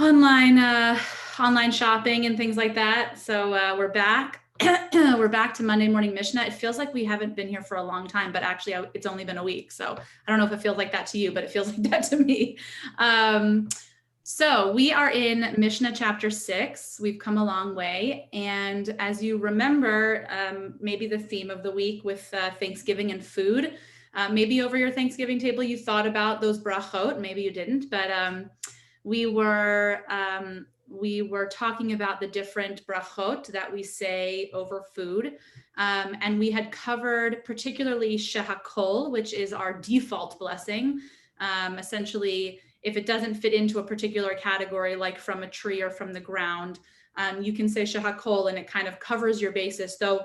online online shopping and things like that. So we're back. We're back to Monday Morning Mishnah. It feels like we haven't been here for a long time, but actually it's only been a week. So I don't know if it feels like that to you, but it feels like that to me. So we are in Mishnah chapter 6. We've come a long way. And as you remember, maybe the theme of the week with Thanksgiving and food, maybe over your Thanksgiving table, you thought about those brachot, maybe you didn't, but we were talking about the different brachot that we say over food. And we had covered particularly shehakol, which is our default blessing. Essentially, if it doesn't fit into a particular category, like from a tree or from the ground, you can say shehakol and it kind of covers your basis. Though,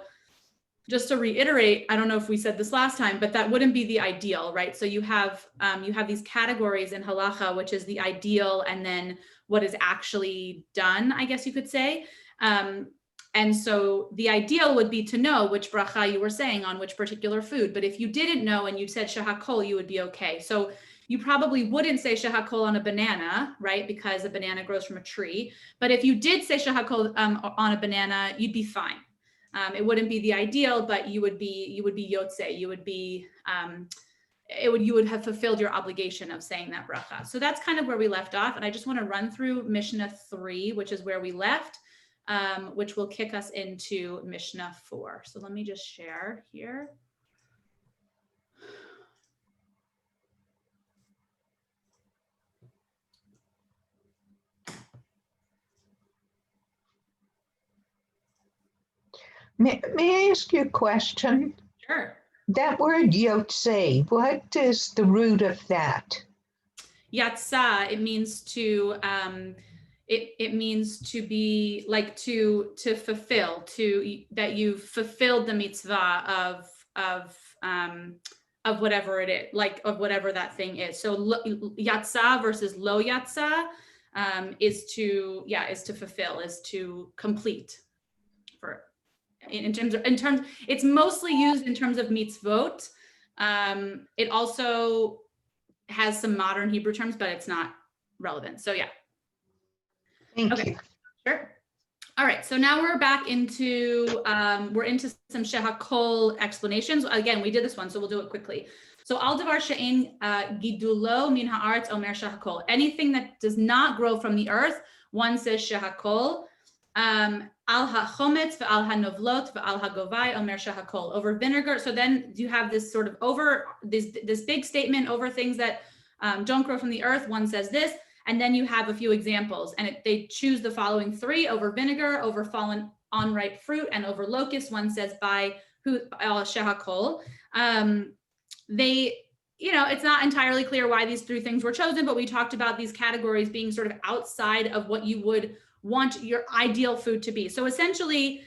just to reiterate, I don't know if we said this last time, but that wouldn't be the ideal, right? So you have these categories in halacha, which is the ideal, and then what is actually done, I guess you could say. And so the ideal would be to know which bracha you were saying on which particular food. But if you didn't know and you said shehakol, you would be okay. So you probably wouldn't say shehakol on a banana, right? Because a banana grows from a tree. But if you did say shehakol on a banana, you'd be fine. It wouldn't be the ideal, but you would be yotze. You would have fulfilled your obligation of saying that bracha. So that's kind of where we left off. And I just want to run through Mishnah 3, which is where we left, which will kick us into Mishnah 4. So let me just share here. May I ask you a question? Sure. That word yotze, what is the root of that? Yatsa, it means to it means to be like to fulfill, that you've fulfilled the mitzvah of whatever it is, like of whatever that thing is. So yatsa versus lo yatsa is to fulfill, is to complete. For in terms it's mostly used in terms of mitzvot. It also has some modern Hebrew terms, but it's not relevant. So yeah. Thank you. Sure. All right. So now we're back into we're into some shehakol explanations. Again, we did this one, so we'll do it quickly. So al davar she'ein gidulo min haaretz omer shehakol. Anything that does not grow from the earth, one says shehakol. Al ha-chometz ve'al ha-novlot ve'al ha-govai omer shehakol. Over vinegar. So then you have this sort of over this big statement over things that don't grow from the earth. One says this, and then you have a few examples, and they choose the following 3: over vinegar, over fallen unripe fruit, and over locust. One says by shehakol. It's not entirely clear why these 3 things were chosen, but we talked about these categories being sort of outside of what you would want your ideal food to be. So essentially,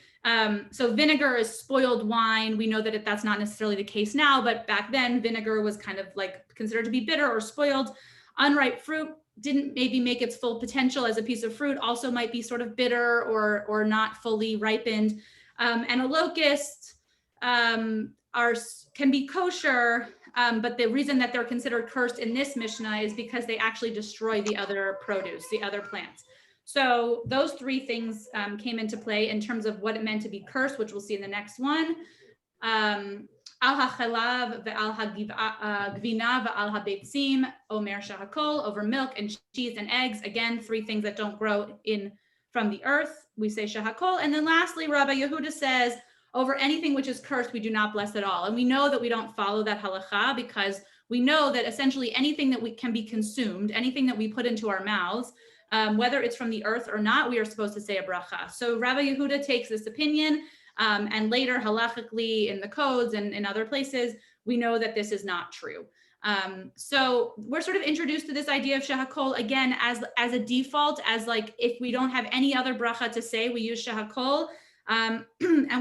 so vinegar is spoiled wine. We know that that's not necessarily the case now, but back then vinegar was kind of like considered to be bitter or spoiled. Unripe fruit didn't maybe make its full potential as a piece of fruit, also might be sort of bitter or not fully ripened. And a locust can be kosher, but the reason that they're considered cursed in this Mishnah is because they actually destroy the other produce, the other plants. So those 3 things came into play in terms of what it meant to be cursed, which we'll see in the next one. Al ha-chalav ve'al ha-gvina ve'al ha-beitzim omer shehakol. Over milk and cheese and eggs, again, 3 things that don't grow from the earth, we say shehakol. And then lastly, Rabbi Yehuda says, over anything which is cursed, we do not bless at all. And we know that we don't follow that halacha because we know that essentially anything that can be consumed, anything that we put into our mouths, whether it's from the earth or not, we are supposed to say a bracha. So Rabbi Yehuda takes this opinion, and later halachically in the codes and in other places, we know that this is not true. So we're sort of introduced to this idea of shehakol again as a default, as like if we don't have any other bracha to say, we use shehakol. And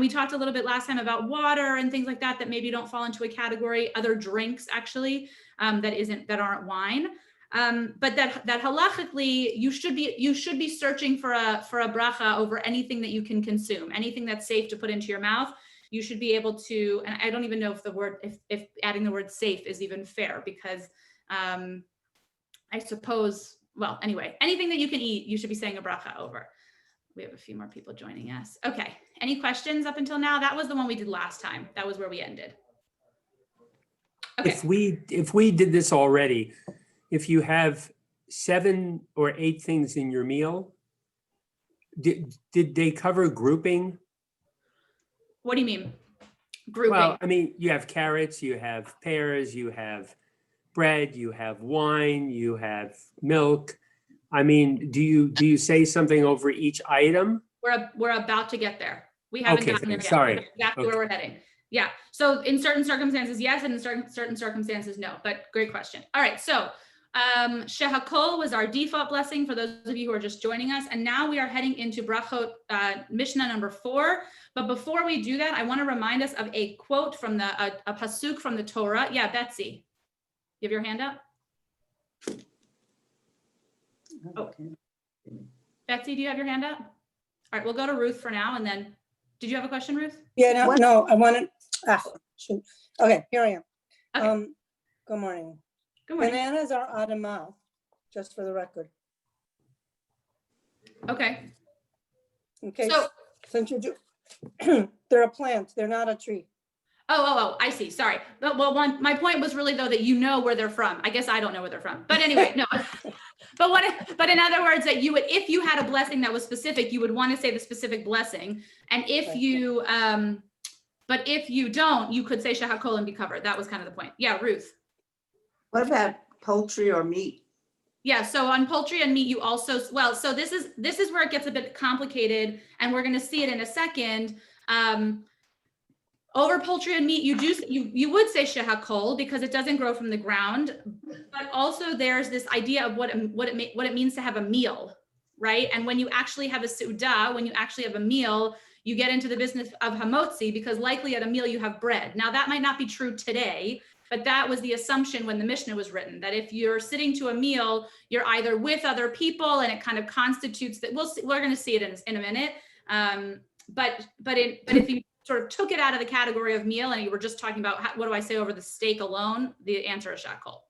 we talked a little bit last time about water and things like that maybe don't fall into a category, other drinks actually, that aren't wine. But that halachically you should be searching for a bracha over anything that you can consume, anything that's safe to put into your mouth. You should be able to, and I don't even know if adding the word safe is even fair, because I suppose well, anyway, anything that you can eat, you should be saying a bracha over. We have a few more people joining us. Okay, any questions up until now? That was the one we did last time. That was where we ended. Okay. If we did this already, if you have 7 or 8 things in your meal, did they cover grouping? What do you mean? Grouping? Well, I mean, you have carrots, you have pears, you have bread, you have wine, you have milk. I mean, do you say something over each item? We're about to get there. We haven't gotten there yet. Sorry. We know exactly where we're heading. Yeah. So in certain circumstances, yes, and in certain circumstances, no. But great question. All right. So Shehakol was our default blessing for those of you who are just joining us. And now we are heading into Brachot, Mishnah number 4. But before we do that, I want to remind us of a quote from a pasuk from the Torah. Yeah, Betsy, you have your hand up? Oh. Betsy, do you have your hand up? All right, we'll go to Ruth for now. And then, did you have a question, Ruth? Yeah, no, I wanted, shoot. Okay, here I am. Okay. Good morning. Good morning. Bananas are Adamah, just for the record. Okay. Okay, So, since you do, they're a plant, they're not a tree. I see. Sorry. Well, my point was really though that you know where they're from. I guess I don't know where they're from. But anyway, no. But in other words, that you would, if you had a blessing that was specific, you would want to say the specific blessing. And if Right. you, but if you don't, you could say Shehakol and be covered. That was kind of the point. Yeah, Ruth. What about poultry or meat? Yeah, so on poultry and meat, you also, well, so this is where it gets a bit complicated, and we're going to see it in a second. Over poultry and meat, you would say shehakol because it doesn't grow from the ground, but also there's this idea of what it means to have a meal, right? And when you actually have a seudah, when you actually have a meal, you get into the business of hamotzi because likely at a meal you have bread. Now that might not be true today, but that was the assumption when the Mishnah was written, that if you're sitting to a meal, you're either with other people and it kind of constitutes that. We're going to see it in a minute. But if you sort of took it out of the category of meal and you were just talking about what do I say over the steak alone, the answer is shakol.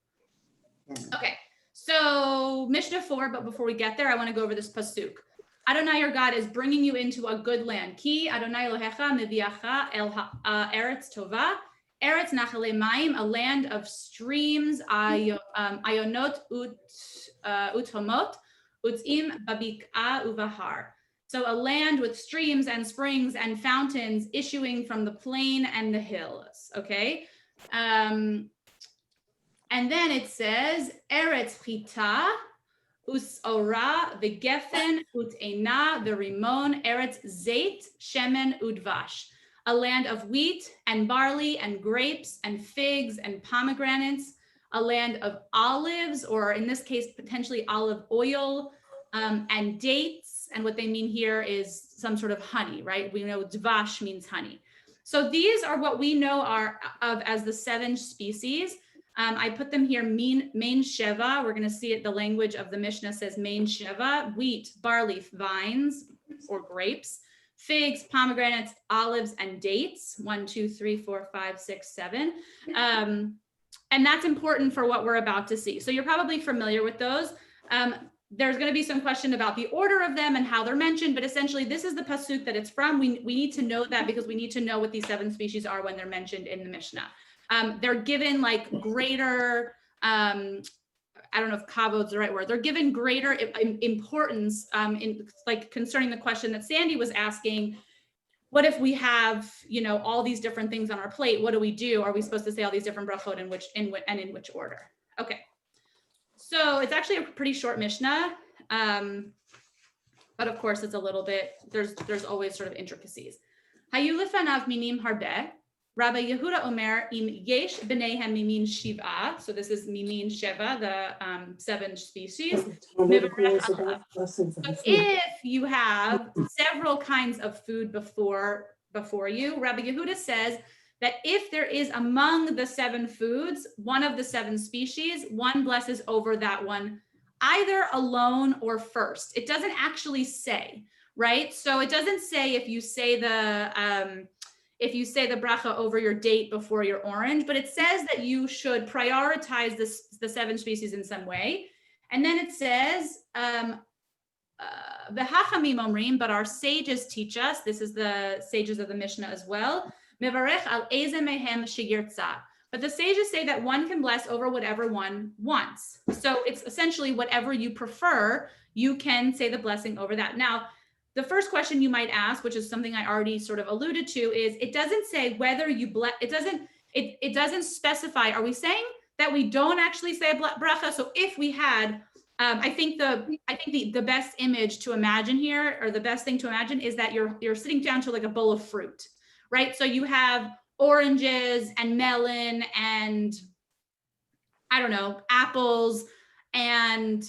Okay, so Mishnah 4, but before we get there, I want to go over this pasuk. Adonai your God is bringing you into a good land. Ki Adonai Elohecha meviacha el eretz tova, eretz nachale mayim, a land of streams, ayonot uthomot, utzim babik'a uvahar. So a land with streams and springs and fountains issuing from the plain and the hills, okay? And then it says, Eretz Chita, Us Ora, the Geffen, Ut Eina, the Rimon, Eretz Zait, Shemen, Udvash. A land of wheat and barley and grapes and figs and pomegranates, a land of olives, or in this case, potentially olive oil, and dates. And what they mean here is some sort of honey, right? We know dvash means honey. So these are what we know of as the 7 species. I put them here, main sheva. We're going to see it. The language of the Mishnah says main sheva: wheat, barley, vines or grapes, figs, pomegranates, olives, and dates. 1, 2, 3, 4, 5, 6, 7. And that's important for what we're about to see. So you're probably familiar with those. There's going to be some question about the order of them and how they're mentioned, but essentially this is the pasuk that it's from. We need to know that because we need to know what these 7 species are when they're mentioned in the Mishnah. They're given like greater, I don't know if kavod is the right word. They're given greater importance in like concerning the question that Sandy was asking. What if we have, all these different things on our plate? What do we do? Are we supposed to say all these different brachot in which order? Okay. So it's actually a pretty short Mishnah, but of course it's a little bit, there's always sort of intricacies. Hayu lefanav minim harbeh, Rabbi Yehuda Omer im yesh b'neihem mimin shiv'ah. So this is mimin sheva, the 7 species. So if you have several kinds of food before you, Rabbi Yehuda says that if there is among the 7 foods, one of the 7 species, one blesses over that one, either alone or first. It doesn't actually say, right? So it doesn't say if you say the bracha over your date before your orange, but it says that you should prioritize the 7 species in some way. And then it says, V'hachamim omrim, but our sages teach us, this is the sages of the Mishnah as well, Mevarech al eze mehem sheyirtza. But the sages say that one can bless over whatever one wants. So it's essentially whatever you prefer, you can say the blessing over that. Now, the first question you might ask, which is something I already sort of alluded to, is it doesn't say whether you bless, it doesn't specify. Are we saying that we don't actually say a bracha? So if we had, I think the best image to imagine here, or the best thing to imagine, is that you're sitting down to like a bowl of fruit, right? So you have oranges and melon and I don't know, apples and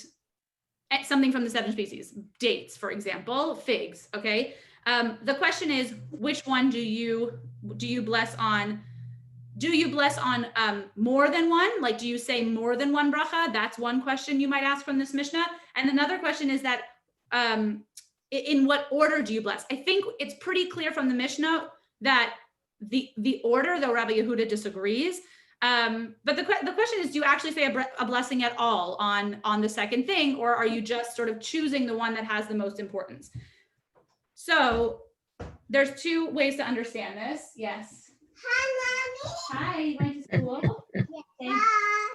something from the 7 species, dates, for example, figs. Okay. The question is, which one do you bless on? Do you bless on more than one? Like, do you say more than one bracha? That's one question you might ask from this Mishnah. And another question is that in what order do you bless? I think it's pretty clear from the Mishnah that the order, though Rabbi Yehuda disagrees. But the question is, do you actually say a blessing at all on the second thing, or are you just sort of choosing the one that has the most importance? So there's 2 ways to understand this. Yes. Hi, you going to school?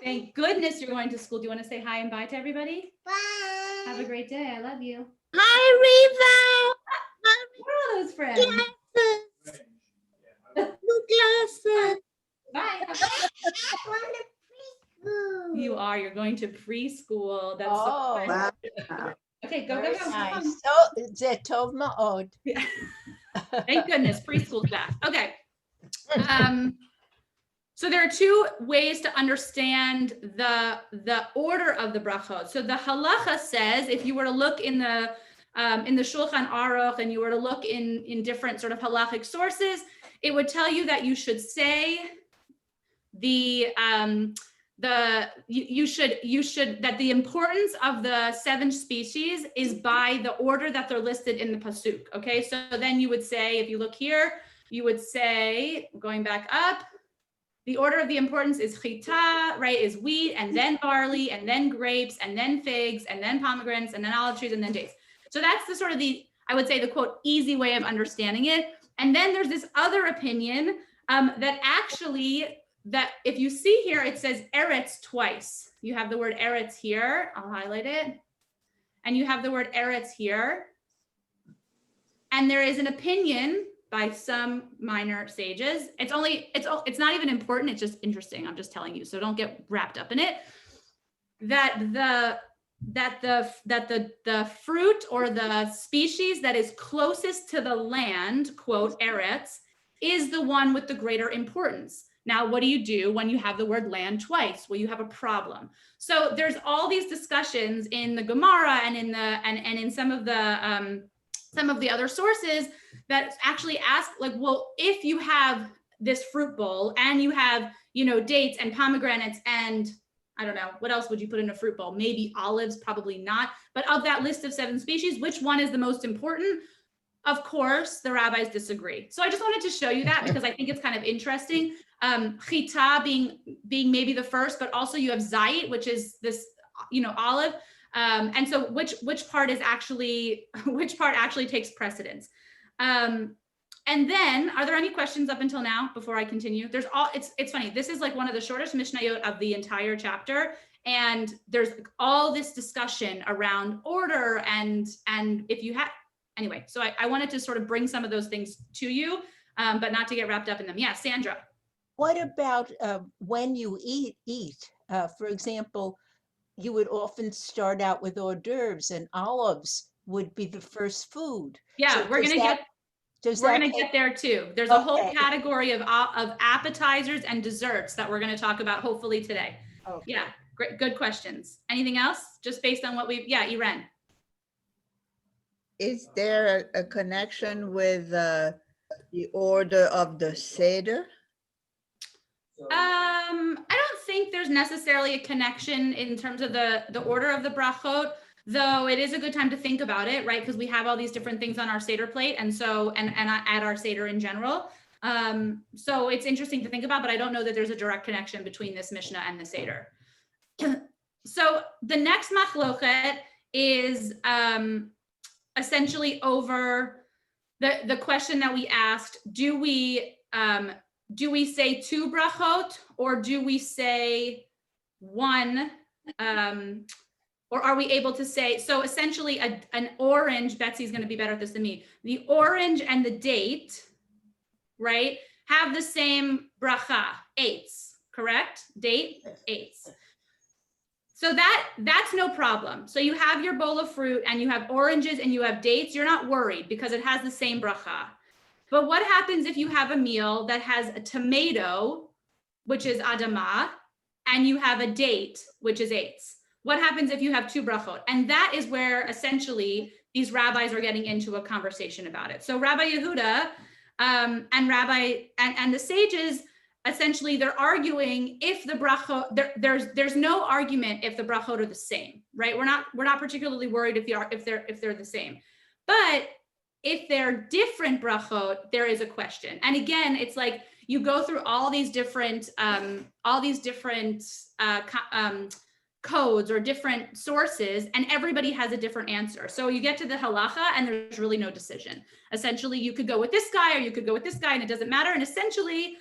Thank goodness you're going to school. Do you want to say hi and bye to everybody? Bye. Have a great day. I love you. Hi, Reva. Where are those friends? New glasses. Bye. You are. You're going to preschool. That's Oh. so Wow. fun. Okay, go. Nice. So, זה טוב מאוד. Thank goodness, preschool class. Okay. So there are 2 ways to understand the order of the brachot. So the halacha says, if you were to look in the Shulchan Aruch and you were to look in different sort of halachic sources, it would tell you that you should say that the importance of the 7 species is by the order that they're listed in the pasuk. Okay, so then you would say, if you look here, you would say, going back up, the order of the importance is chita, right, is wheat, and then barley, and then grapes, and then figs, and then pomegranates, and then olive trees, and then dates. So that's the sort of I would say the quote, easy way of understanding it. And then there's this other opinion that actually, that if you see here, it says eretz twice. You have the word eretz here. I'll highlight it. And you have the word eretz here. And there is an opinion by some minor sages. It's not even important. It's just interesting. I'm just telling you. So don't get wrapped up in it. That the fruit or the species that is closest to the land, quote, eretz, is the one with the greater importance. Now, what do you do when you have the word land twice? Well, you have a problem. So there's all these discussions in the Gemara and in some of the other sources that actually ask, like, well, if you have this fruit bowl and you have, dates and pomegranates and I don't know, what else would you put in a fruit bowl? Maybe olives, probably not. But of that list of 7 species, which one is the most important? Of course, the rabbis disagree. So I just wanted to show you that because I think it's kind of interesting. Chita being maybe the first, but also you have zayit, which is this, olive. And so which part actually takes precedence? And then, are there any questions up until now before I continue? It's funny. This is like one of the shortest Mishnayot of the entire chapter. And there's all this discussion around order and if you have, anyway, so I wanted to sort of bring some of those things to you, but not to get wrapped up in them. Yeah, Sandra. What about when you eat? For example, you would often start out with hors d'oeuvres, and olives would be the first food. Yeah, So we're gonna get there too. There's a whole category of appetizers and desserts that we're gonna talk about hopefully today. Okay. Yeah, great, good questions. Anything else? Just based on what Iren. Is there a connection with the order of the Seder? I don't think there's necessarily a connection in terms of the order of the brachot, though it is a good time to think about it, right? Because we have all these different things on our Seder plate, and so and at our Seder in general. So it's interesting to think about, but I don't know that there's a direct connection between this Mishnah and the Seder. So the next machlochet is essentially over the question that we asked. Do we say 2 brachot, or do we say 1? Or are we able to say, so essentially an orange, Betsy's going to be better at this than me. The orange and the date, right, have the same bracha, 8s, correct? Date, 8s. So that's no problem. So you have your bowl of fruit and you have oranges and you have dates. You're not worried because it has the same bracha. But what happens if you have a meal that has a tomato, which is adamah, and you have a date, which is 8s? What happens if you have 2 brachot? And that is where essentially these rabbis are getting into a conversation about it. So Rabbi Yehuda and the sages, essentially they're arguing if the brachot, there's no argument if the brachot are the same, right? We're not particularly worried if they're the same. But if they're different brachot, there is a question. And again, it's like you go through all these different codes or different sources, and everybody has a different answer. So you get to the halacha and there's really no decision. Essentially, you could go with this guy or you could go with this guy and it doesn't matter. And essentially,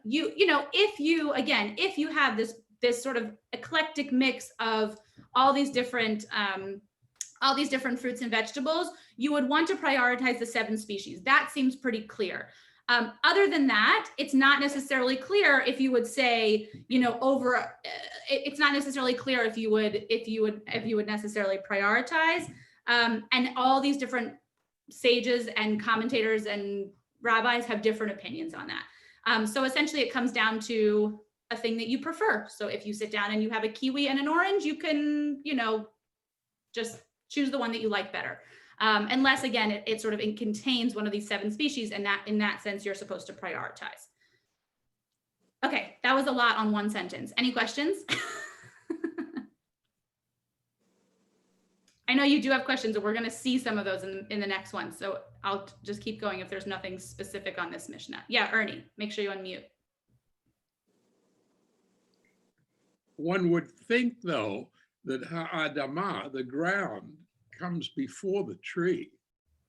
if you have this sort of eclectic mix of all these different fruits and vegetables, you would want to prioritize the 7 species. That seems pretty clear. Other than that, it's not necessarily clear if you would say, it's not necessarily clear if you would necessarily prioritize. And all these different sages and commentators and rabbis have different opinions on that. So essentially it comes down to a thing that you prefer. So if you sit down and you have a kiwi and an orange, you can, just choose the one that you like better. Unless again, it contains one of these 7 species, and that in that sense, you're supposed to prioritize. Okay, that was a lot on one sentence. Any questions? I know you do have questions, and we're going to see some of those in the next one. So I'll just keep going if there's nothing specific on this Mishnah. Yeah, Ernie, make sure you unmute. One would think, though, that ha'adamah, the ground, comes before the tree,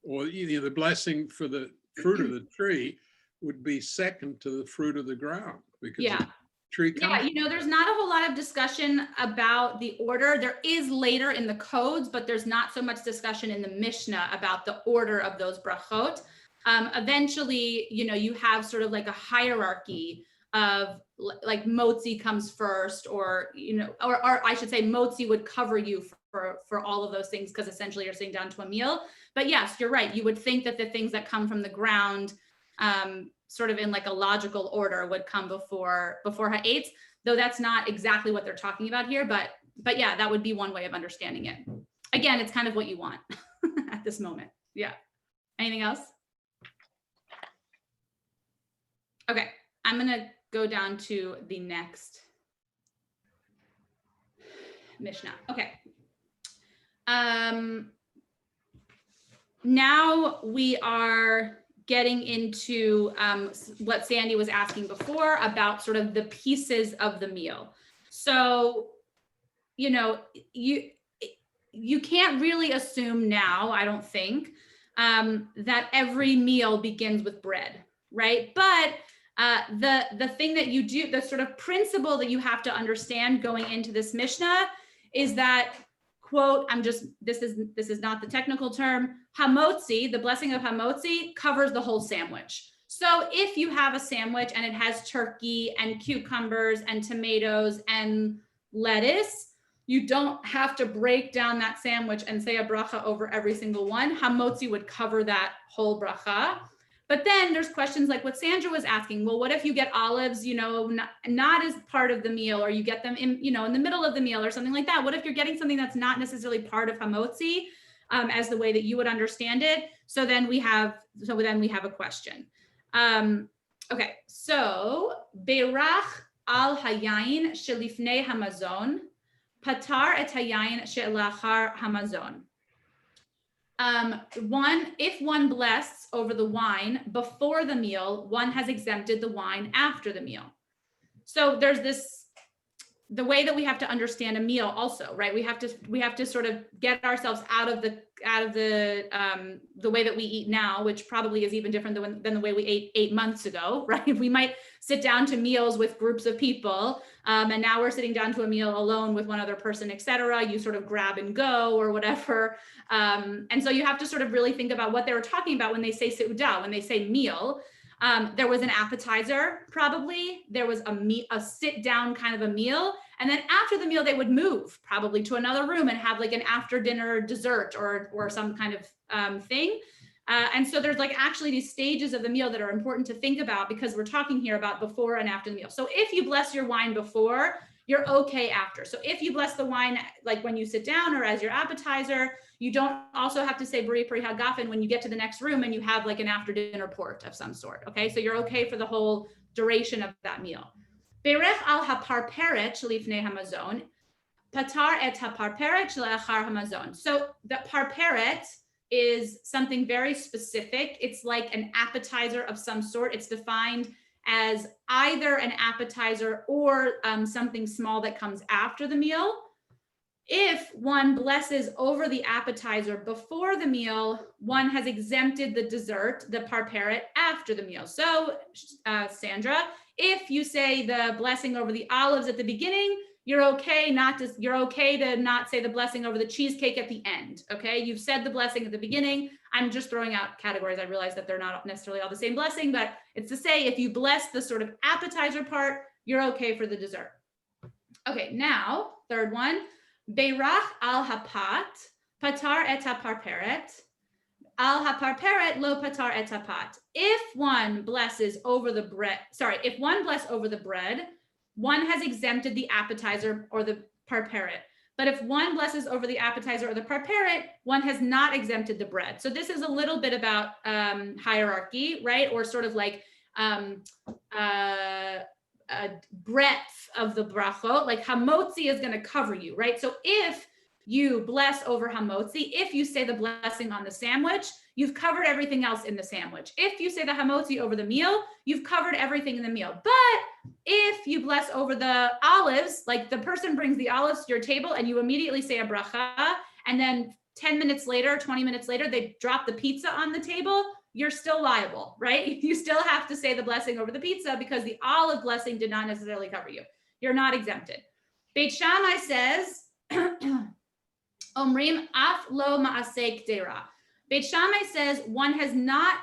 or the blessing for the fruit of the tree would be second to the fruit of the ground, because the tree comes. Yeah, there's not a whole lot of discussion about the order. There is later in the codes, but there's not so much discussion in the Mishnah about the order of those brachot. Eventually, you have sort of like a hierarchy of like motzi comes first, or I should say motzi would cover you for all of those things, because essentially you're sitting down to a meal. But yes, you're right. You would think that the things that come from the ground, sort of in like a logical order, would come before ha'etz, though that's not exactly what they're talking about here. But yeah, that would be one way of understanding it. Again, it's kind of what you want at this moment. Yeah. Anything else? Okay, I'm gonna go down to the next Mishnah. Okay. Now we are getting into what Sandy was asking before about sort of the pieces of the meal. So, you can't really assume now, I don't think, that every meal begins with bread, right? But the thing that you do, the sort of principle that you have to understand going into this Mishnah is that, quote, this is not the technical term, hamotzi, the blessing of hamotzi covers the whole sandwich. So if you have a sandwich and it has turkey and cucumbers and tomatoes and lettuce, you don't have to break down that sandwich and say a bracha over every single one. Hamotzi would cover that whole bracha. But then there's questions like what Sandra was asking. Well, what if you get olives, not as part of the meal, or you get them in the middle of the meal or something like that? What if you're getting something that's not necessarily part of hamotzi, as the way that you would understand it? So then we have a question. Okay, so Beirach al hayayin shelifnei hamazon, patar et hayayin shelachar hamazon. If one blessed over the wine before the meal, one has exempted the wine after the meal. So there's the way that we have to understand a meal also, right? We have to sort of get ourselves out of the way that we eat now, which probably is even different than the way we ate 8 months ago, right? We might sit down to meals with groups of people, and now we're sitting down to a meal alone with one other person, etc. You sort of grab and go or whatever. And so you have to sort of really think about what they were talking about when they say seudah, when they say meal. There was an appetizer, probably. There was a sit down kind of a meal. And then after the meal, they would move probably to another room and have like an after dinner dessert or some kind of thing. And so there's like actually these stages of the meal that are important to think about, because we're talking here about before and after the meal. So if you bless your wine before, you're okay after. So if you bless the wine, like when you sit down or as your appetizer, you don't also have to say Bri Pri Hagafen when you get to the next room and you have like an after dinner port of some sort. Okay, so you're okay for the whole duration of that meal. Berech al haparperet shlifnei hamazon, patar et haparperet shleachar hamazon. So the parperet is something very specific. It's like an appetizer of some sort. It's defined as either an appetizer or something small that comes after the meal. If one blesses over the appetizer before the meal, one has exempted the dessert, the parperet, after the meal. So, Sandra, if you say the blessing over the olives at the beginning, you're okay to not say the blessing over the cheesecake at the end. Okay, you've said the blessing at the beginning. I'm just throwing out categories. I realize that they're not necessarily all the same blessing, but it's to say if you bless the sort of appetizer part, you're okay for the dessert. Okay, now third one. Beirach al hapat, patar et haparperet, al haparperet lo patar et hapat. If one blesses over the bread, if one bless over the bread, one has exempted the appetizer or the parperet. But if one blesses over the appetizer or the parperet, one has not exempted the bread. So this is a little bit about hierarchy, right? Or sort of like breadth of the brachot, like hamotzi is going to cover you, right? So if you bless over hamotzi, if you say the blessing on the sandwich, you've covered everything else in the sandwich. If you say the hamotzi over the meal, you've covered everything in the meal. But if you bless over the olives, like the person brings the olives to your table and you immediately say a bracha, and then 10 minutes later, 20 minutes later, they drop the pizza on the table, you're still liable, right? You still have to say the blessing over the pizza because the olive blessing did not necessarily cover you. You're not exempted. Beit Shammai says, Omrim af lo ma'aseh kdera. Beit Shammai says one has not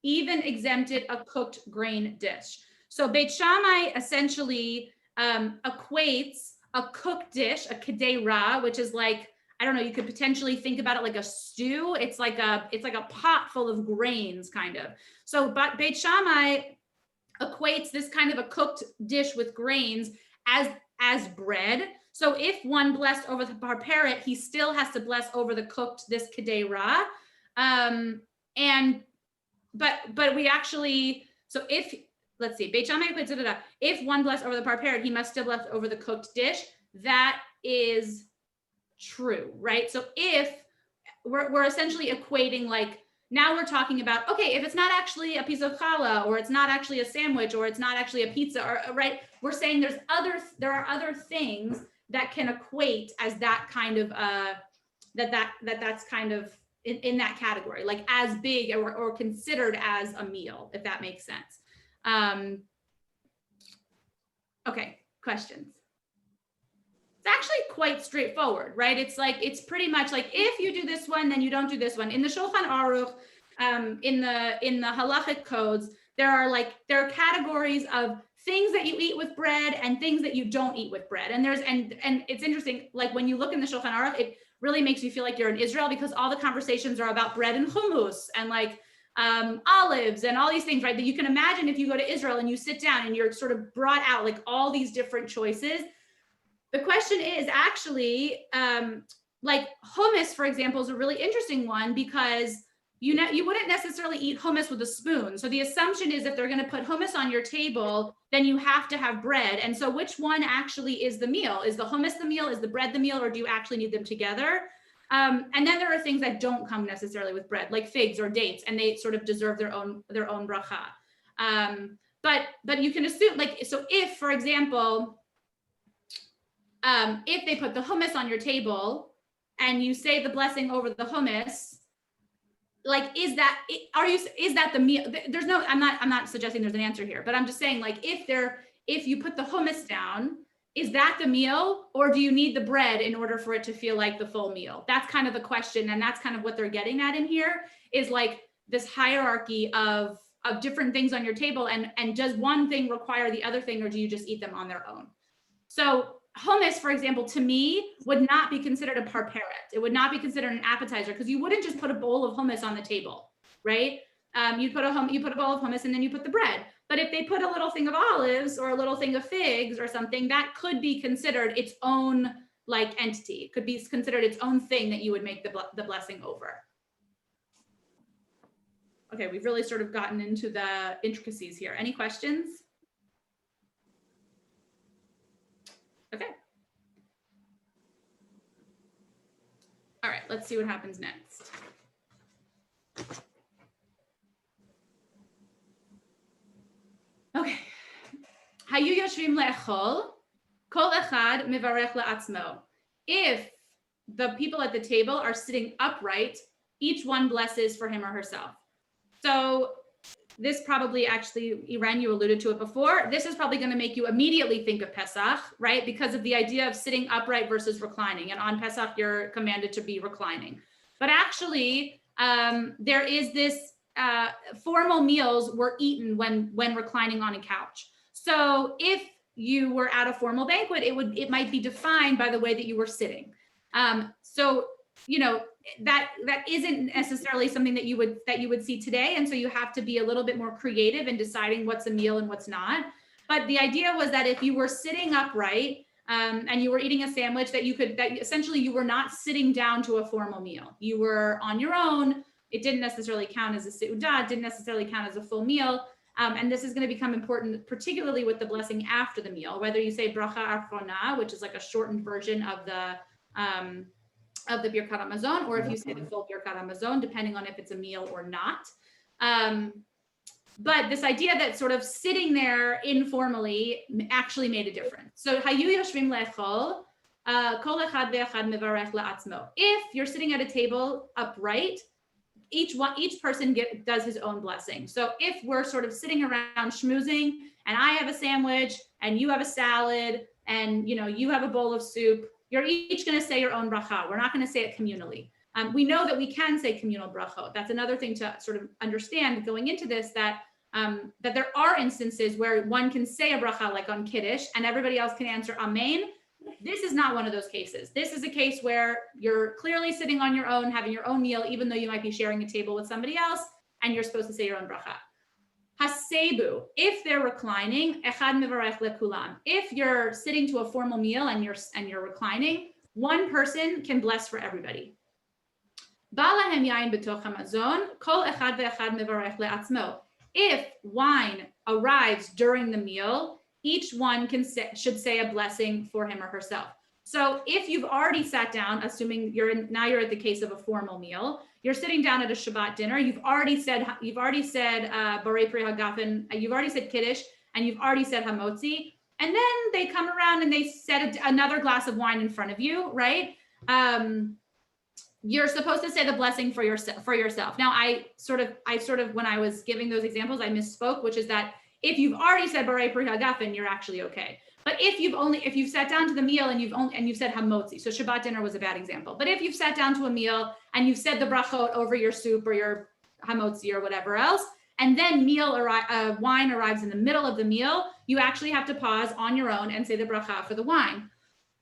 even exempted a cooked grain dish. So Beit Shammai essentially equates a cooked dish, a kdera, which is like, I don't know, you could potentially think about it like a stew. It's like a pot full of grains, kind of. So but Beit Shammai equates this kind of a cooked dish with grains as bread. So if one blessed over the parperet, he still has to bless over the cooked, this kdera. But we actually, so if, let's see, Beit Shammai equates it, if one blessed over the parperet, he must still bless over the cooked dish. That is true, right? So if we're essentially equating, like, now we're talking about, okay, if it's not actually a piece of challah, or it's not actually a sandwich, or it's not actually a pizza, or right, we're saying there are other things that can equate as that kind of that's kind of in that category, like as big or considered as a meal, if that makes sense. Okay, questions? It's actually quite straightforward, right? It's like, it's pretty much like, if you do this one, then you don't do this one. In the Shulchan Aruch, in the halachic codes, there are categories of things that you eat with bread and things that you don't eat with bread. And and it's interesting, like when you look in the Shulchan Aruch, it really makes you feel like you're in Israel, because all the conversations are about bread and hummus and like olives and all these things, right? That you can imagine if you go to Israel and you sit down and you're sort of brought out like all these different choices. The question is actually, like hummus, for example, is a really interesting one, because you wouldn't necessarily eat hummus with a spoon. So the assumption is if they're going to put hummus on your table, then you have to have bread. And so which one actually is the meal? Is the hummus the meal? Is the bread the meal? Or do you actually need them together? And then there are things that don't come necessarily with bread, like figs or dates, and they sort of deserve their own bracha. But you can assume, like, so if, for example, if they put the hummus on your table and you say the blessing over the hummus, like, is that the meal? There's no, I'm not suggesting there's an answer here, but I'm just saying, like, if you put the hummus down, is that the meal, or do you need the bread in order for it to feel like the full meal? That's kind of the question. And that's kind of what they're getting at in here, is like this hierarchy of different things on your table, and does one thing require the other thing, or do you just eat them on their own? So hummus, for example, to me, would not be considered a parperet. It would not be considered an appetizer, because you wouldn't just put a bowl of hummus on the table, right? You put a bowl of hummus and then you put the bread. But if they put a little thing of olives or a little thing of figs or something, that could be considered its own like entity. It could be considered its own thing that you would make the blessing over. Okay, we've really sort of gotten into the intricacies here. Any questions? Okay. All right, let's see what happens next. Okay. Hayu yoshvim le'echol, kol echad mevarech le'atzmo. If the people at the table are sitting upright, each one blesses for him or herself. So this probably, actually, Iren, you alluded to it before. This is probably going to make you immediately think of Pesach, right? Because of the idea of sitting upright versus reclining. And on Pesach, you're commanded to be reclining. But actually, there is this formal meals were eaten when reclining on a couch. So if you were at a formal banquet, it might be defined by the way that you were sitting. So, you know, that isn't necessarily something that you would see today. And so you have to be a little bit more creative in deciding what's a meal and what's not. But the idea was that if you were sitting upright and you were eating a sandwich, that essentially you were not sitting down to a formal meal. You were on your own. It didn't necessarily count as a seudah, it didn't necessarily count as a full meal. And this is going to become important, particularly with the blessing after the meal, whether you say bracha achrona, which is like a shortened version of the Birkat Hamazon, or if you say the full Birkat Hamazon, depending on if it's a meal or not. But this idea that sort of sitting there informally actually made a difference. So hayu yoshvim le'echol, kol echad ve'echad mevarech la'atzmo. If you're sitting at a table upright, each person does his own blessing. So if we're sort of sitting around schmoozing, and I have a sandwich and you have a salad and you have a bowl of soup, you're each going to say your own bracha. We're not going to say it communally. We know that we can say communal brachot. That's another thing to sort of understand going into this, that there are instances where one can say a bracha, like on Kiddush, and everybody else can answer Amen. This is not one of those cases. This is a case where you're clearly sitting on your own, having your own meal, even though you might be sharing a table with somebody else, and you're supposed to say your own bracha. Hasebu, if they're reclining, echad mevarech lekulam. If you're sitting to a formal meal and you're reclining, one person can bless for everybody. Balahem yain betoch hamazon, kol echad ve'echad mevarech le'atzmo. If wine arrives during the meal, each one should say a blessing for him or herself. So if you've already sat down, assuming you're at the case of a formal meal, you're sitting down at a Shabbat dinner, you've already said Borei Pri Hagafen, you've already said Kiddush, and you've already said Hamotzi, and then they come around and they set another glass of wine in front of you, right? You're supposed to say the blessing for yourself. Now, I sort of, when I was giving those examples, I misspoke, which is that if you've already said Borei Pri Hagafen, you're actually okay. But if you've sat down to the meal and you've said Hamotzi, so Shabbat dinner was a bad example. But if you've sat down to a meal and you've said the brachot over your soup or your Hamotzi or whatever else, and then wine arrives in the middle of the meal, you actually have to pause on your own and say the bracha for the wine.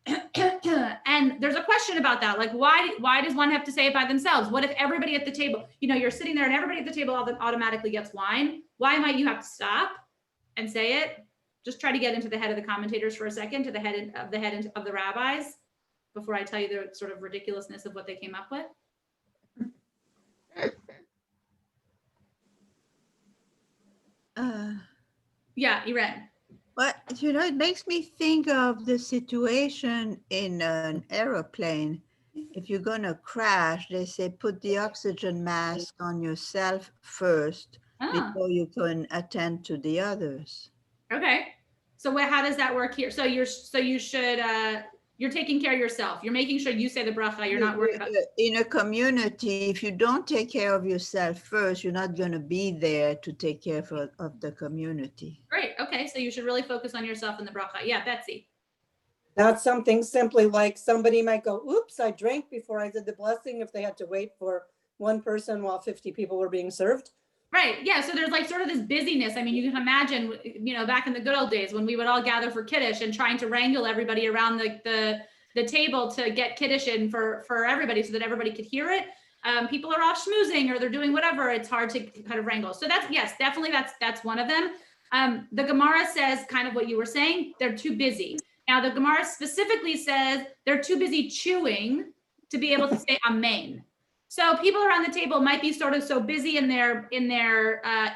And there's a question about that. Like, why does one have to say it by themselves? What if everybody at the table, you're sitting there and everybody at the table automatically gets wine? Why might you have to stop and say it? Just try to get into the head of the commentators for a second, to the head of the rabbis, before I tell you the sort of ridiculousness of what they came up with. Yeah, Iren. But, it makes me think of the situation in an aeroplane. If you're going to crash, they say put the oxygen mask on yourself first before you can attend to the others. Okay. So how does that work here? So you should you're taking care of yourself. You're making sure you say the bracha. You're not worried about. In a community, if you don't take care of yourself first, you're not going to be there to take care of the community. Great. Okay. So you should really focus on yourself in the bracha. Yeah, Betsy. Not something simply like somebody might go, oops, I drank before I did the blessing if they had to wait for one person while 50 people were being served. Right. Yeah. So there's like sort of this busyness. I mean, you can imagine, back in the good old days when we would all gather for Kiddush and trying to wrangle everybody around the table to get Kiddush in for everybody so that everybody could hear it. People are off schmoozing or they're doing whatever. It's hard to kind of wrangle. So definitely that's one of them. The Gemara says kind of what you were saying. They're too busy. Now the Gemara specifically says they're too busy chewing to be able to say amen. So people around the table might be sort of so busy in their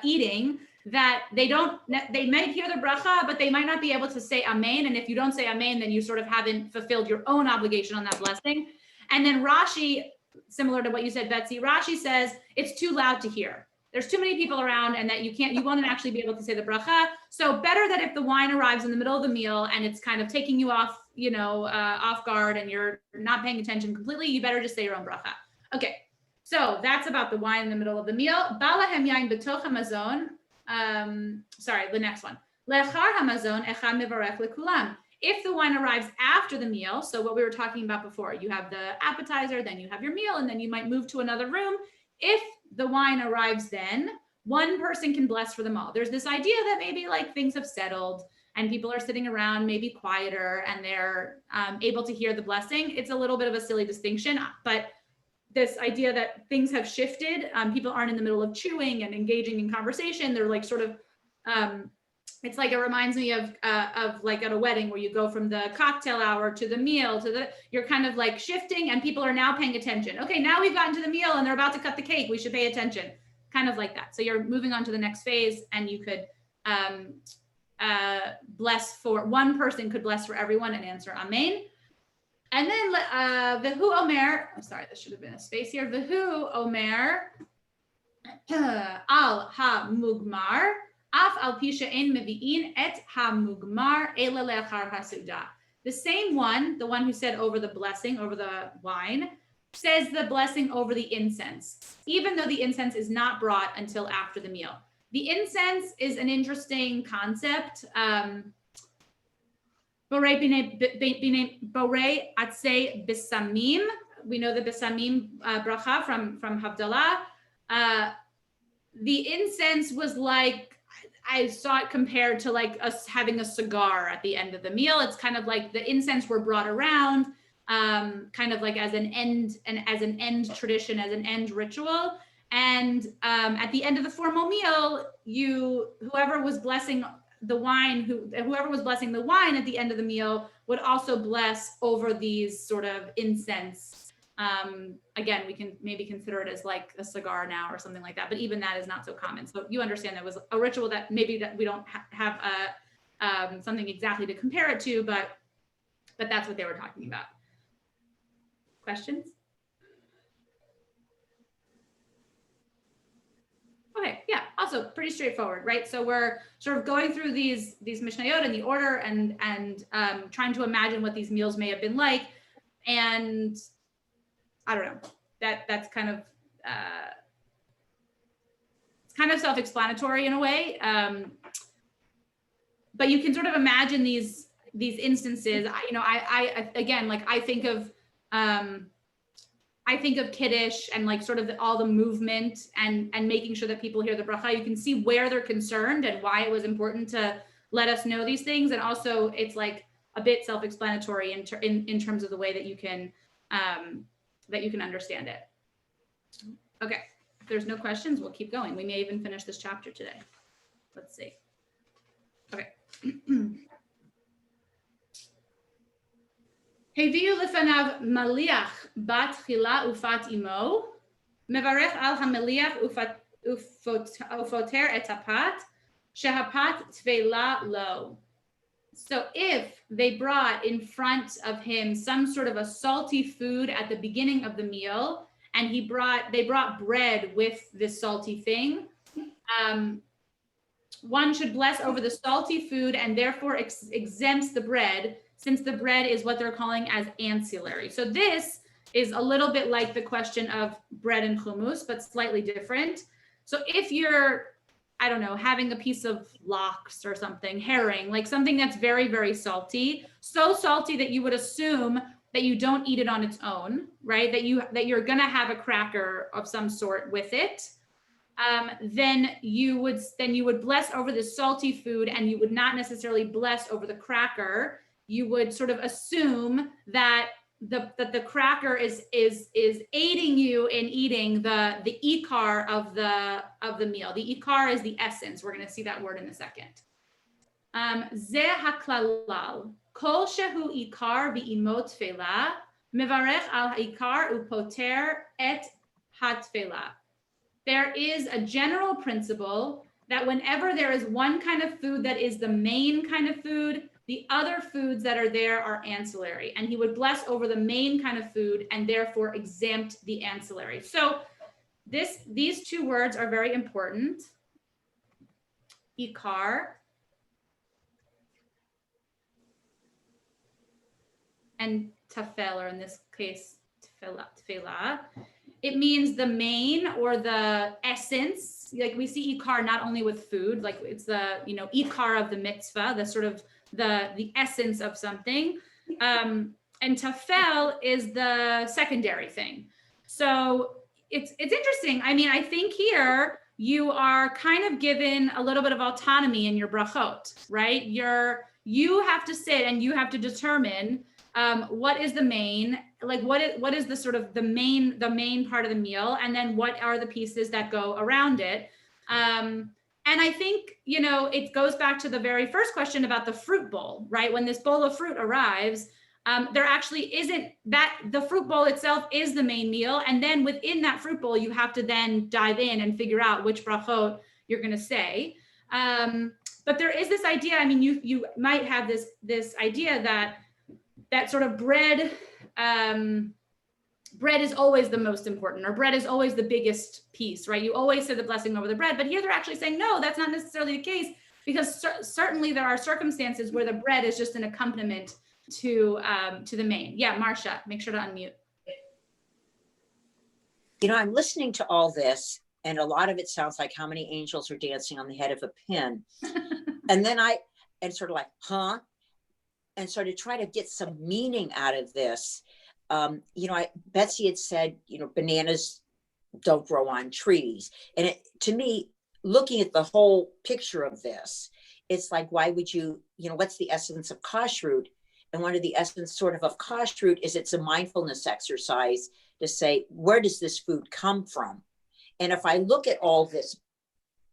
eating that they might hear the bracha, but they might not be able to say amen. And if you don't say amen, then you sort of haven't fulfilled your own obligation on that blessing. And then Rashi, similar to what you said, Betsy, Rashi says it's too loud to hear. There's too many people around and that you won't actually be able to say the bracha. So better that if the wine arrives in the middle of the meal and it's kind of taking you off, off guard and you're not paying attention completely, you better just say your own bracha. Okay, so that's about the wine in the middle of the meal. Balahem yain b'toch hamazon. The next one. Lechar hamazon echad mevarech lekulam. If the wine arrives after the meal, so what we were talking about before, you have the appetizer, then you have your meal, and then you might move to another room. If the wine arrives then, one person can bless for them all. There's this idea that maybe like things have settled and people are sitting around maybe quieter and they're able to hear the blessing. It's a little bit of a silly distinction, but this idea that things have shifted, people aren't in the middle of chewing and engaging in conversation. They're like sort of, it's like, it reminds me of like at a wedding where you go from the cocktail hour to the meal you're kind of like shifting and people are now paying attention. Okay, now we've gotten to the meal and they're about to cut the cake. We should pay attention, kind of like that. So you're moving on to the next phase and you could bless for one person, could bless for everyone and answer amen. And then Vehu Omer, I'm sorry, this should have been a space here. Vehu Omer al ha-mugmar af al pisha ein mevi'in et ha-mugmar ela lechar hasuda. The same one, the one who said over the blessing, over the wine, says the blessing over the incense, even though the incense is not brought until after the meal. The incense is an interesting concept. Borei atzei besamim. We know the besamim bracha from Havdalah. The incense was like, I saw it compared to like us having a cigar at the end of the meal. It's kind of like the incense were brought around, kind of like as an end tradition, as an end ritual. And at the end of the formal meal, whoever was blessing the wine at the end of the meal would also bless over these sort of incense. Again, we can maybe consider it as like a cigar now or something like that, but even that is not so common. So you understand that was a ritual that maybe that we don't have something exactly to compare it to, but that's what they were talking about. Questions? Okay, yeah, also pretty straightforward, right? So we're sort of going through these Mishnayot in the order and trying to imagine what these meals may have been like. And I don't know, that's kind of, it's kind of self-explanatory in a way. But you can sort of imagine these instances. I again, like I think of Kiddush and like sort of all the movement and making sure that people hear the bracha. You can see where they're concerned and why it was important to let us know these things. And also it's like a bit self-explanatory in terms of the way that you can understand it. Okay, if there's no questions, we'll keep going. We may even finish this chapter today. Let's see. Okay. Heviu lefanav maliach bat chila ufat imo, mevarech al hameliach ufoter et hapat, shehapat tveila lo. So if they brought in front of him some sort of a salty food at the beginning of the meal, and they brought bread with this salty thing, one should bless over the salty food and therefore exempts the bread, since the bread is what they're calling as ancillary. So this is a little bit like the question of bread and hummus, but slightly different. So if you're, I don't know, having a piece of lox or something, herring, like something that's very, very salty, so salty that you would assume that you don't eat it on its own, right? That you're gonna have a cracker of some sort with it. Then you would bless over the salty food, and you would not necessarily bless over the cracker. You would sort of assume that the cracker is aiding you in eating the ikar of the meal. The ikar is the essence. We're going to see that word in a second. Ze haklalal kol shehu ikar bi'imot tefillah mevarech al ikar upoter et hatfillah. There is a general principle that whenever there is one kind of food that is the main kind of food, the other foods that are there are ancillary, and he would bless over the main kind of food and therefore exempt the ancillary. So these two words are very important. Ikar and tafel, or in this case, tefillah. It means the main or the essence. Like we see ikar not only with food, like it's the, ikar of the mitzvah, the sort of the essence of something. And tafel is the secondary thing. So it's interesting. I mean, I think here you are kind of given a little bit of autonomy in your brachot, right? You have to sit and you have to determine what is the main, like what is the sort of the main part of the meal, and then what are the pieces that go around it. And I think, it goes back to the very first question about the fruit bowl, right? When this bowl of fruit arrives, there actually isn't that, the fruit bowl itself is the main meal. And then within that fruit bowl, you have to then dive in and figure out which brachot you're going to say. But there is this idea, I mean, you might have this idea that sort of bread is always the most important, or bread is always the biggest piece, right? You always say the blessing over the bread, but here they're actually saying, no, that's not necessarily the case, because certainly there are circumstances where the bread is just an accompaniment to the main. Yeah, Marcia, make sure to unmute. I'm listening to all this, and a lot of it sounds like how many angels are dancing on the head of a pin. And then and sort of like, huh? And sort of try to get some meaning out of this. Betsy had said, bananas don't grow on trees. And to me, looking at the whole picture of this, it's like, why would you, what's the essence of kashrut? And one of the essence sort of kashrut is it's a mindfulness exercise to say, where does this food come from? And if I look at all this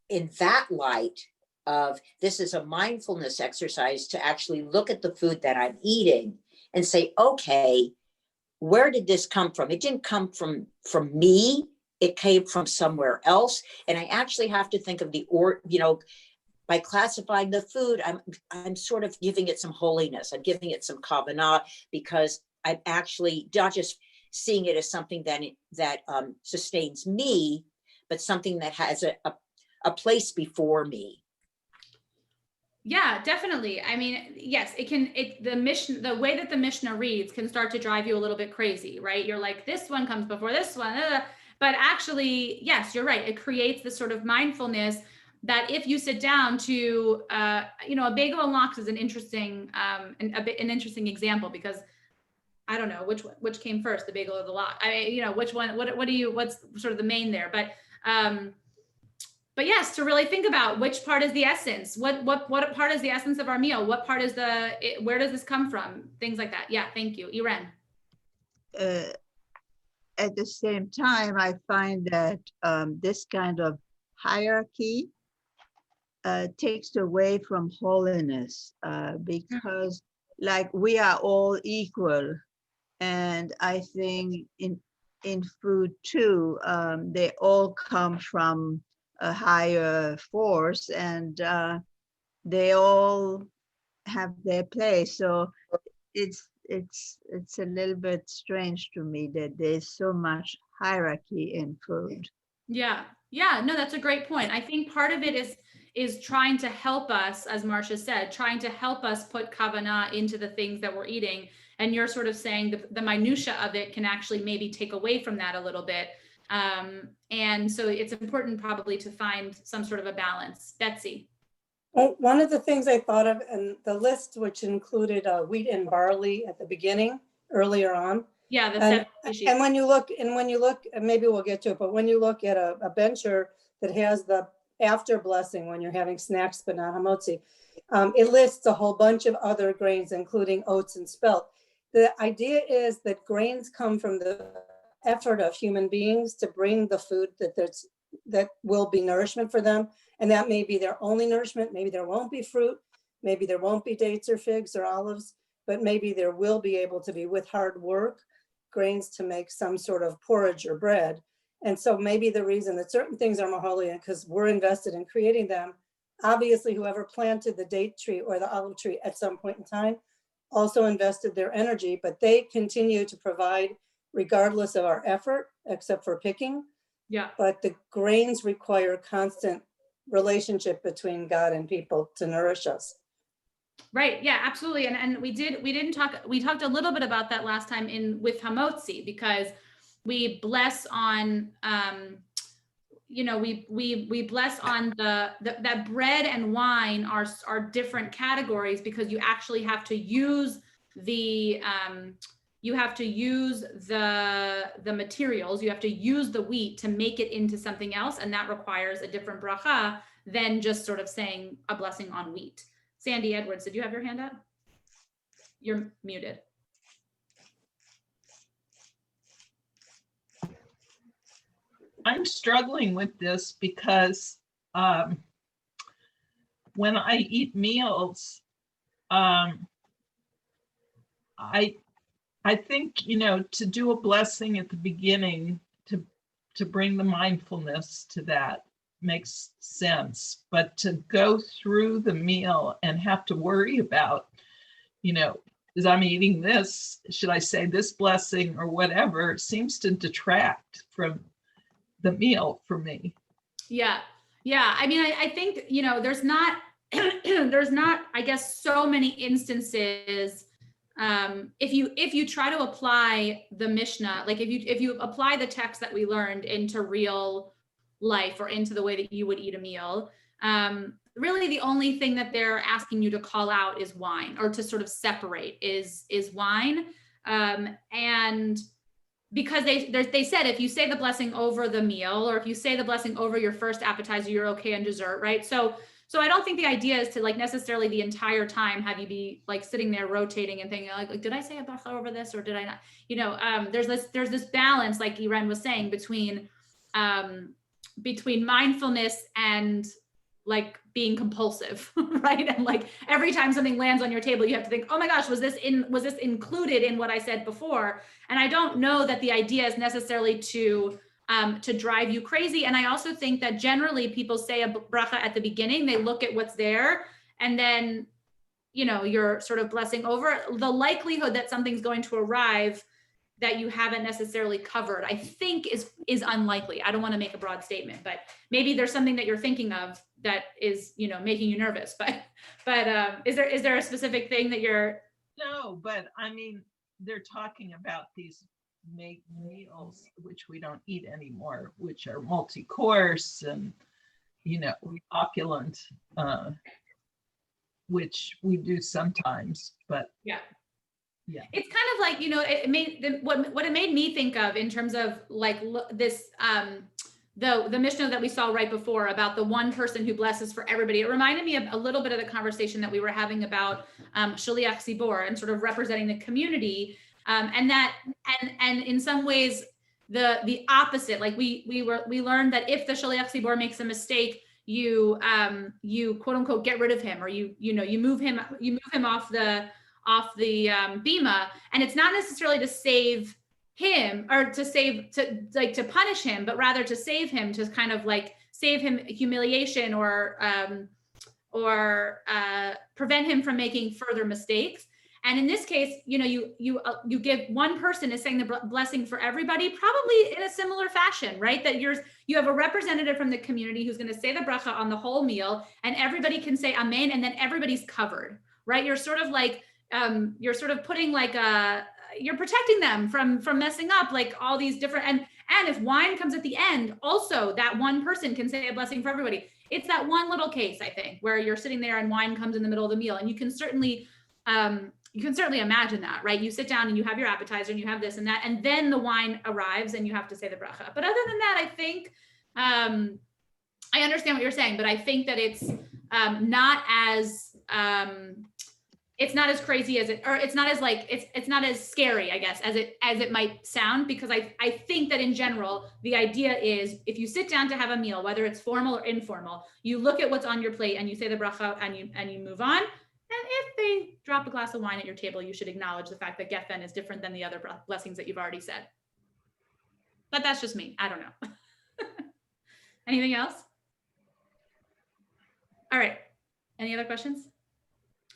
in that light of this is a mindfulness exercise to actually look at the food that I'm eating and say, okay, where did this come from? It didn't come from me. It came from somewhere else. And I actually have to think of by classifying the food, I'm sort of giving it some holiness. I'm giving it some kavanah, because I'm actually not just seeing it as something that sustains me, but something that has a place before me. Yeah, definitely. I mean, yes, the way that the Mishnah reads can start to drive you a little bit crazy, right? You're like, this one comes before this one, but actually, yes, you're right. It creates this sort of mindfulness that if you sit down to, a bagel and lox is an interesting example, because I don't know which came first, the bagel or the lox. I mean, which one, what's sort of the main there, but yes, to really think about which part is the essence, what part is the essence of our meal, what part is where does this come from, things like that. Yeah, thank you, Iren. At the same time, I find that this kind of hierarchy takes away from holiness, because like we are all equal, and I think in food too, they all come from a higher force, and they all have their place. So it's a little bit strange to me that there's so much hierarchy in food. Yeah, no, that's a great point. I think part of it is trying to help us, as Marcia said, trying to help us put kavanah into the things that we're eating. And you're sort of saying the minutia of it can actually maybe take away from that a little bit. And so it's important probably to find some sort of a balance. Betsy. Well, one of the things I thought of in the list, which included wheat and barley at the beginning, earlier on. Yeah, the And, 7 sheep. and when you look, and maybe we'll get to it, but when you look at a bencher that has the after blessing, when you're having snacks but not hamotzi, it lists a whole bunch of other grains, including oats and spelt. The idea is that grains come from the effort of human beings to bring the food that will be nourishment for them. And that may be their only nourishment. Maybe there won't be fruit. Maybe there won't be dates or figs or olives, but maybe there will be able to be, with hard work, grains to make some sort of porridge or bread. And so maybe the reason that certain things are maholian because we're invested in creating them. Obviously, whoever planted the date tree or the olive tree at some point in time also invested their energy, but they continue to provide regardless of our effort, except for picking. Yeah. But the grains require constant relationship between God and people to nourish us. Right. Yeah, absolutely. And we talked a little bit about that last time with hamotzi, because we bless on, we bless on that bread and wine are different categories, because you actually have to use the materials, you have to use the wheat to make it into something else. And that requires a different bracha than just sort of saying a blessing on wheat. Sandy Edwards, did you have your hand up? You're muted. I'm struggling with this because when I eat meals, I think, to do a blessing at the beginning to bring the mindfulness to that makes sense. But to go through the meal and have to worry about, as I'm eating this, should I say this blessing or whatever, seems to detract from the meal for me. Yeah. I mean, I think, there's not, I guess, so many instances. If you try to apply the Mishnah, like if you apply the text that we learned into real life or into the way that you would eat a meal, really the only thing that they're asking you to call out is wine, or to sort of separate is wine. And because they said, if you say the blessing over the meal, or if you say the blessing over your first appetizer, you're okay on dessert, right? So I don't think the idea is to like necessarily the entire time have you be like sitting there rotating and thinking like did I say a bracha over this or did I not? There's this balance, like Irene was saying, between mindfulness and like being compulsive, right? And like every time something lands on your table, you have to think, oh my gosh, was this included in what I said before? And I don't know that the idea is necessarily to drive you crazy. And I also think that generally people say a bracha at the beginning, they look at what's there, and then, you're sort of blessing over. The likelihood that something's going to arrive that you haven't necessarily covered, I think is unlikely. I don't want to make a broad statement, but maybe there's something that you're thinking of that is, making you nervous, but is there a specific thing that you're? No, but I mean, they're talking about these meals, which we don't eat anymore, which are multi-course and, opulent, which we do sometimes, but yeah. It's kind of like, what it made me think of in terms of like this, the Mishnah that we saw right before about the one person who blesses for everybody. It reminded me of a little bit of the conversation that we were having about Shaliach Tzibor and sort of representing the community. And in some ways the opposite, like we learned that if the Shaliach Tzibor makes a mistake, you quote unquote get rid of him, or you move him off the bima, and it's not necessarily to save him or to punish him, but rather to save him, to kind of like save him humiliation or prevent him from making further mistakes. And in this case, you know, you give one person is saying the blessing for everybody, probably in a similar fashion, right? That you have a representative from the community who's going to say the bracha on the whole meal, and everybody can say amen, and then everybody's covered, right? You're sort of like, you're sort of putting like you're protecting them from messing up, like all these different, and if wine comes at the end, also that one person can say a blessing for everybody. It's that one little case, I think, where you're sitting there and wine comes in the middle of the meal, and you can certainly imagine that, right? You sit down and you have your appetizer and you have this and that, and then the wine arrives and you have to say the bracha. But other than that, I think I understand what you're saying, but I think that it's not as crazy as it, or it's not as like, it's not as scary, I guess, as it might sound, because I think that in general, the idea is if you sit down to have a meal, whether it's formal or informal, you look at what's on your plate and you say the bracha and you move on. And if they drop a glass of wine at your table, you should acknowledge the fact that geffen is different than the other blessings that you've already said. But that's just me. I don't know. Anything else? All right. Any other questions?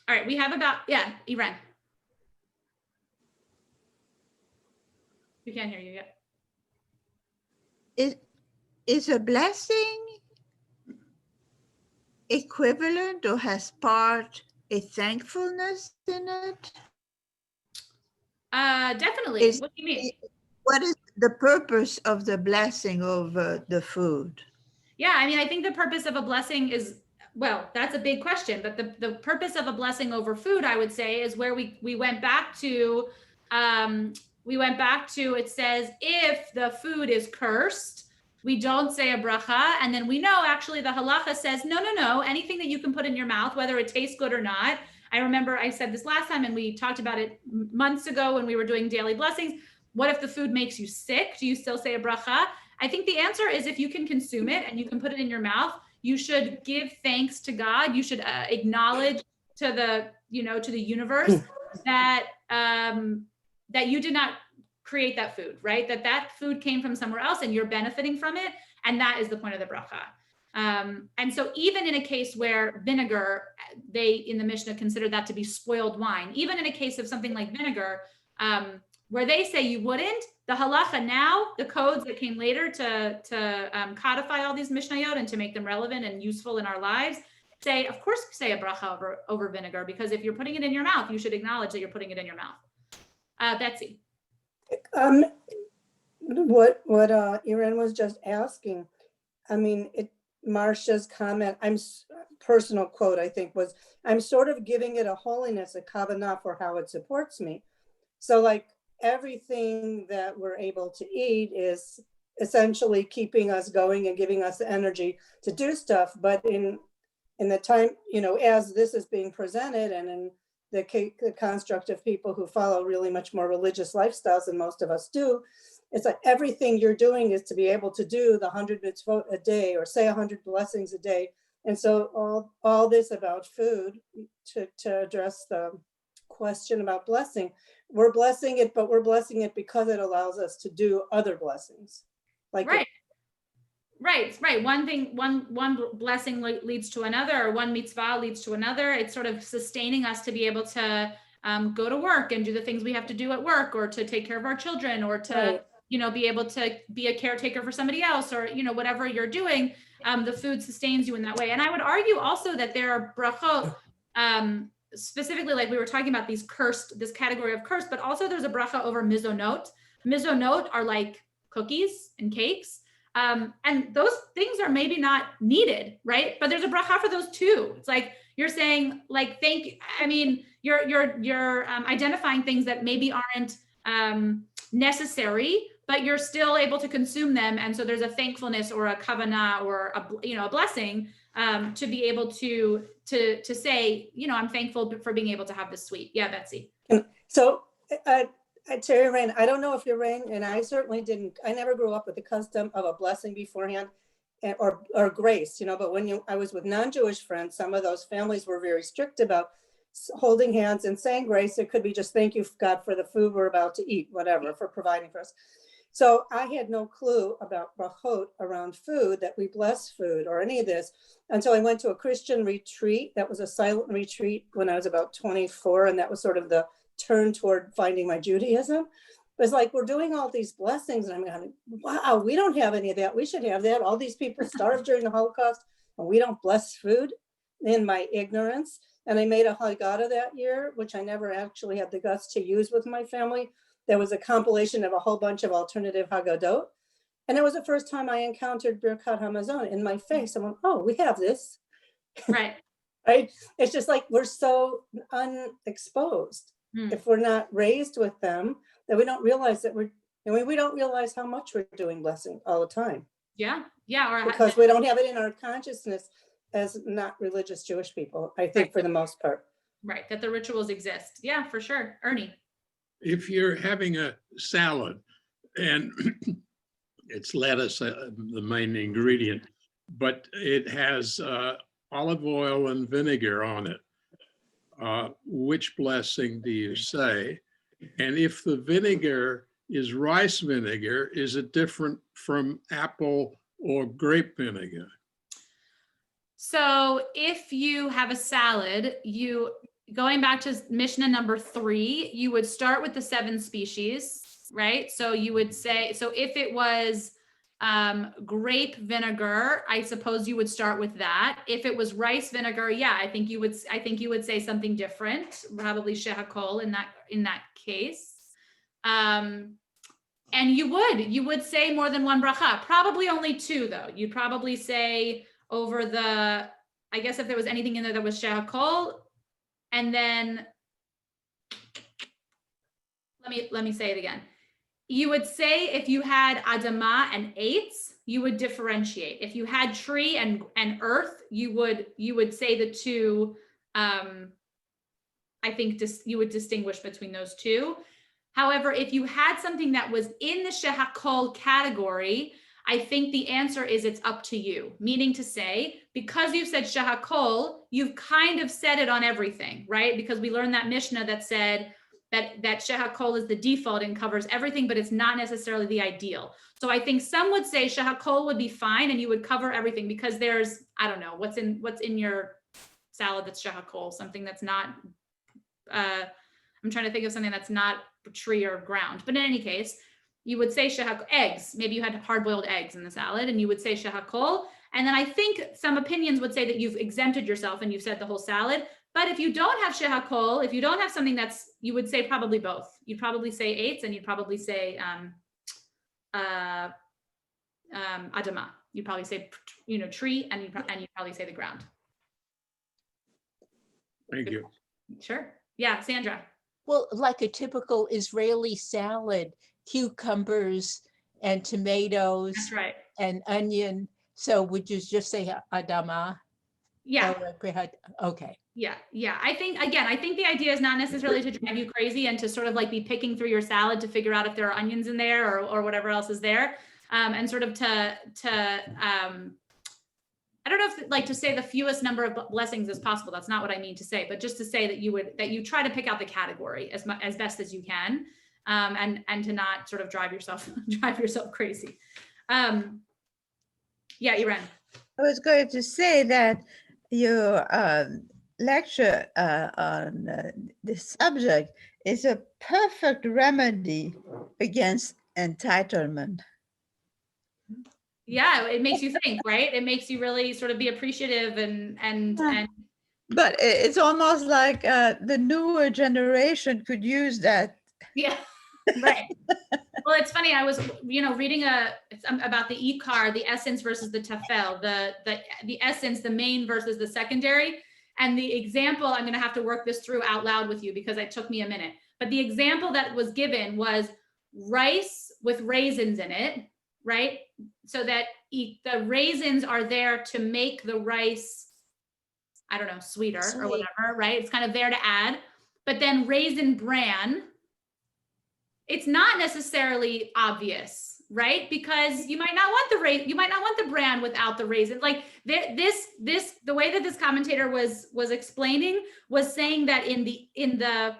All right. We have about, yeah, Iran. We can't hear you yet. Is a blessing equivalent or has part a thankfulness in it? Definitely. What do you mean? What is the purpose of the blessing over the food? Yeah, I mean, I think the purpose of a blessing is, well, that's a big question, but the purpose of a blessing over food, I would say, is where we went back to, it says, if the food is cursed, we don't say a bracha. And then we know actually the halacha says, no, anything that you can put in your mouth, whether it tastes good or not. I remember I said this last time and we talked about it months ago when we were doing daily blessings. What if the food makes you sick? Do you still say a bracha? I think the answer is if you can consume it and you can put it in your mouth, you should give thanks to God. You should acknowledge to the universe that you did not create that food, right? That food came from somewhere else and you're benefiting from it. And that is the point of the bracha. And so even in a case where vinegar, they in the Mishnah consider that to be spoiled wine, even in a case of something like vinegar, where they say you wouldn't, the halacha now, the codes that came later to codify all these Mishnayot and to make them relevant and useful in our lives, say, of course, say a bracha over vinegar, because if you're putting it in your mouth, you should acknowledge that you're putting it in your mouth. Betsy. What Iran was just asking, I mean, Marcia's comment, personal quote, I think, was, I'm sort of giving it a holiness, a kavanah for how it supports me. So like everything that we're able to eat is essentially keeping us going and giving us the energy to do stuff. But in the time, as this is being presented and in the construct of people who follow really much more religious lifestyles than most of us do, it's like everything you're doing is to be able to do the 100 mitzvot a day or say 100 blessings a day. And so all this about food, to address the question about blessing, we're blessing it, but we're blessing it because it allows us to do other blessings. Like Right. One blessing leads to another, or one mitzvah leads to another. It's sort of sustaining us to be able to go to work and do the things we have to do at work, or to take care of our children, or to, be able to be a caretaker for somebody else, or, whatever you're doing, the food sustains you in that way. And I would argue also that there are brachot, specifically, like we were talking about this category of curse, but also there's a bracha over mizonot. Mizonot are like cookies and cakes. And those things are maybe not needed, right? But there's a bracha for those too. It's like you're saying, like, thank you. I mean, you're identifying things that maybe aren't necessary, but you're still able to consume them. And so there's a thankfulness or a kavanah or a blessing to be able to say, I'm thankful for being able to have this sweet. Yeah, Betsy. So Terry Rain, I don't know if you're Rain, and I certainly didn't. I never grew up with the custom of a blessing beforehand, or grace, but when I was with non-Jewish friends, some of those families were very strict about holding hands and saying grace. It could be just thank you, God, for the food we're about to eat, whatever, for providing for us. So I had no clue about brachot around food, that we bless food or any of this, until I went to a Christian retreat. That was a silent retreat when I was about 24. And that was sort of the turn toward finding my Judaism. It was like, we're doing all these blessings. And I'm going, wow, we don't have any of that. We should have that. All these people starved during the Holocaust and we don't bless food, in my ignorance. And I made a Haggadah that year, which I never actually had the guts to use with my family. There was a compilation of a whole bunch of alternative Haggadot. And it was the first time I encountered Birkat Hamazon in my face. I went, oh, we have this. Right. Right. It's just like, we're so unexposed. If we're not raised with them, that we don't realize that we don't realize how much we're doing blessing all the time. Yeah. Yeah. Or Because we don't have it in our consciousness as not religious Jewish people, I think, for the most part. Right. That the rituals exist. Yeah, for sure. Ernie. If you're having a salad and it's lettuce, the main ingredient, but it has olive oil and vinegar on it, which blessing do you say? And if the vinegar is rice vinegar, is it different from apple or grape vinegar? So if you have a salad, going back to Mishnah number 3, you would start with the 7 species, right? So you would say, so if it was grape vinegar, I suppose you would start with that. If it was rice vinegar, yeah, I think you would say something different, probably shehakol in that case. And you would say more than one bracha, probably only 2 though. You'd probably say over I guess if there was anything in there that was shehakol, and then let me say it again. You would say if you had adama and eitz, you would differentiate. If you had tree and earth, you would say the 2. I think you would distinguish between those 2. However, if you had something that was in the shehakol category, I think the answer is it's up to you. Meaning to say, because you said shehakol, you've kind of said it on everything, right? Because we learned that Mishnah that said that shehakol is the default and covers everything, but it's not necessarily the ideal. So I think some would say shehakol would be fine and you would cover everything, because there's, I don't know, what's in your salad that's shehakol, something that's not, I'm trying to think of something that's not tree or ground. But in any case, you would say shehakol, eggs. Maybe you had hard-boiled eggs in the salad and you would say shehakol. And then I think some opinions would say that you've exempted yourself and you've said the whole salad. But if you don't have shehakol, if you don't have something you would say probably both. You'd probably say eitz and you'd probably say adama. You'd probably say, tree, and you'd probably say the ground. Thank you. Sure. Yeah, Sandra. Well, like a typical Israeli salad, cucumbers and tomatoes. That's right. And onion. So would you just say adama? Yeah. Okay. Yeah. I think the idea is not necessarily to drive you crazy and to sort of like be picking through your salad to figure out if there are onions in there or whatever else is there. And sort of to I don't know if like to say the fewest number of blessings as possible. That's not what I mean to say, but just to say that you try to pick out the category as best as you can, and to not sort of drive yourself crazy. Yeah, Iran. I was going to say that your lecture on this subject is a perfect remedy against entitlement. Yeah, it makes you think, right? It makes you really sort of be appreciative and But it's almost like the newer generation could use that. Yeah, right. Well, it's funny. I was, reading about the ikar, the essence versus the tefel, the essence, the main versus the secondary. And the example, I'm going to have to work this through out loud with you because it took me a minute. But the example that was given was rice with raisins in it, right? So that the raisins are there to make the rice, I don't know, sweeter or whatever, right? It's kind of there to add. But then raisin bran, it's not necessarily obvious, right? Because you might not want the bran without the raisin. Like the way that this commentator was explaining was saying that in the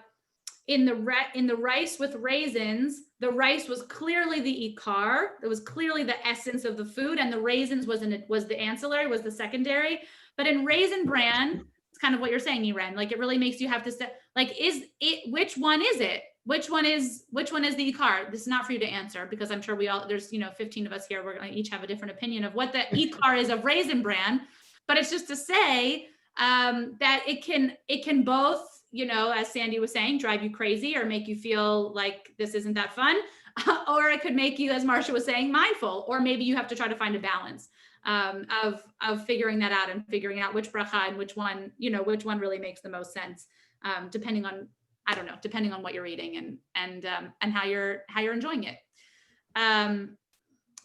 in the rice with raisins, the rice was clearly the ikar. It was clearly the essence of the food, and the raisins was the ancillary, was the secondary. But in raisin bran, it's kind of what you're saying, Iren. Like, it really makes you have to say, like, is it, which one is it? Which one is the ikar? This is not for you to answer, because I'm sure there's 15 of us here. We're going to each have a different opinion of what the ikar is of raisin bran. But it's just to say that it can both, as Sandy was saying, drive you crazy or make you feel like this isn't that fun. Or it could make you, as Marcia was saying, mindful, or maybe you have to try to find a balance of figuring that out and figuring out which bracha and which one really makes the most sense, depending on what you're eating and how you're enjoying it.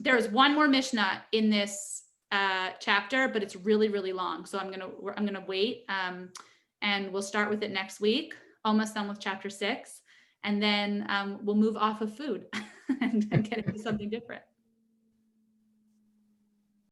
There's one more Mishnah in this chapter, but it's really, really long. So I'm gonna wait, and we'll start with it next week. Almost done with chapter 6, and then we'll move off of food and get into something different.